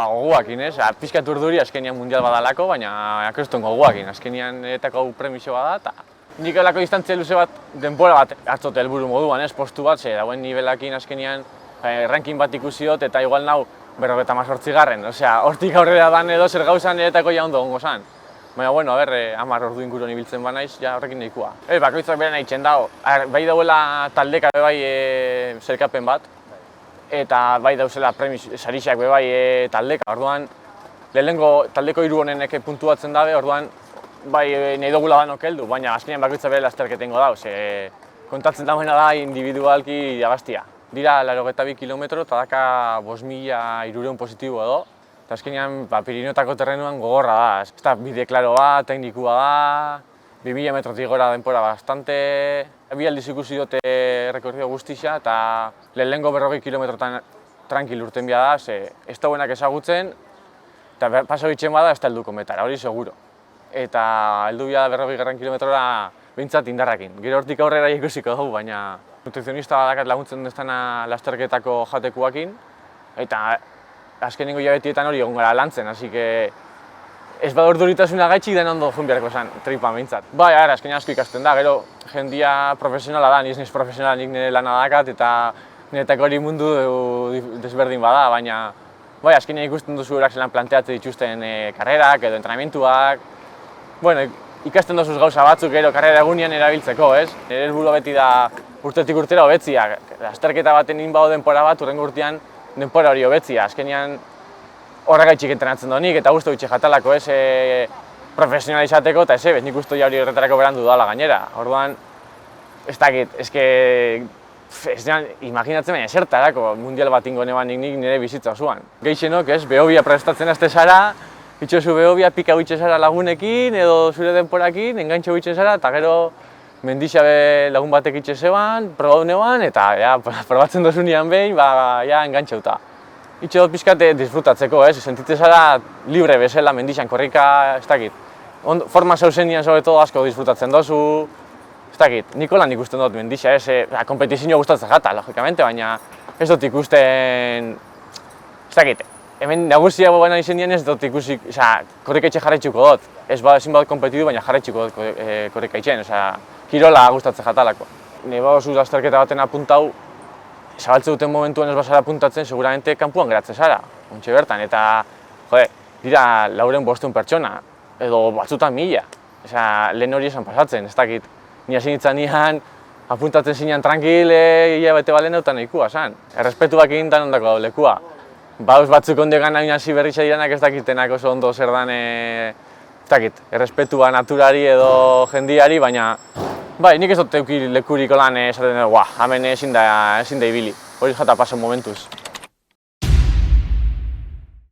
goguakin, ez? Pizkat urduri azkenian mundial badalako, baina akostuen goguakin. Azkenian etako premiso bada, eta nik elako distantzia luze bat, denbora bat hartzote helburu moduan, ez? Postu bat, ze dauen nivelakin azkenian ranking bat ikusi dut, eta igual nau 58garren. Osea, hortik aurrera dan edo zer gauzan etako ja ondo gongo zan. Baina, bueno, 10 ordu inguruan ibiltzen banaiz, ja horrekin nahikoa. Bakoitzak bere nahi txendao. Bai dauela taldeka bai zerkapen bat, eta bai dauzela sarixak bai taldeka. Orduan, lehenengo taldeko 3 honenek puntuatzen dabe, orduan, bai nahi dugula danok heldu, baina azkenean bakoitzak bere lasterketengo dau, ze kontatzen dagoena da individualki irabaztia. Dira 82 kilometro eta daka 5.300 positibo edo. Eta azkenean Pirinotako terrenuan gogorra da. Ez da bide klaro bat, teknikua da, 2000 metrotik gora denpora bastante. Bi aldiz ikusi dute rekorrido guztia eta lehenengo 40 kilometrotan tranquil urten bia da, ze ez dauenak ezagutzen, eta paso bitxen bada ez da helduko metara, hori seguro. Eta heldu bia 40 kilometrora behintzat indarrakin. Gero hortik aurrera ikusiko dugu, baina nutrizionista badakat laguntzen deztana lasterketako jatekuakin, eta azkenengo hilabetietan hori egon gara lantzen, así que ez bada urduritasuna gaitxik den ondo joan beharko zen, tripa behintzat. Bai, azkenean asko ikasten da, gero jendia profesionala da, ni ez profesionala nik nire lana dakat, eta niretako hori mundu desberdin bada, baina bai, azkenean ikusten duzu erak zelan planteatzen dituzten karrerak edo entrenamentuak. Bueno, ikasten duzuz gauza batzuk gero karrera egunean erabiltzeko, ez? Nire helburua beti da urtetik urtera hobetzia. Lasterketa baten inbao denpora bat, urrengo urtean denpora hori hobetzia. Azkenean horregaitxik entrenatzen donik eta guztu bitxe jatalako, ez? Profesionalizateko eta ez, nik uste hori horretarako berandu dala gainera. Orduan, ez dakit, imaginatzen baina zertarako mundial bat ingo neban nik nire bizitza osoan. Gehixenok, ez, behobia prestatzen azte zara, itxosu behobia pika bitxe zara lagunekin edo zure denporakin, engantxo bitxe zara, eta gero mendixabe lagun batek itxe zeban, probatu neban, eta probatzen dozunean behin, engantxauta. Itxe dut pixkate disfrutatzeko, sentitzen zara libre bezala mendixan korrika, ez dakit. Forma zauzenean sobretodo asko disfrutatzen dozu, ez dakit, Nikolan ikusten dut mendixa, kompetizio gustatzen jata, logikamente, baina ez dut ikusten, ez dakit, hemen nagusia baina izendian ez dut ikusi, korrika itxe jarraitzuko dut. Ez ezin badut kompetitu, baina jarraitzuko dut korrika itxen, kirola gustatzen jatalako. Nire badozu lasterketa baten apuntau, zabaltze duten momentuan ez bazara apuntatzen, seguramente kanpuan geratzen zara, ontxe bertan, eta dira 400 pertsona, edo batzutan 1000. Lehen hori esan pasatzen, ez dakit. Ni hasi nintzanean, apuntatzen zinean tranquil, hilabete balena eta nahikoa zan. Errespetuak egin dan ondako lekua. Bauz batzuk ondegan nahi hasi berritza diranak ez dakitenak oso ondo zer dan, ez dakit, errespetua naturari edo jendiari, baina bai, nik ez dut lekurik lan esaten dugu, hemen ezin da ibili. Hori jata pasan momentuz.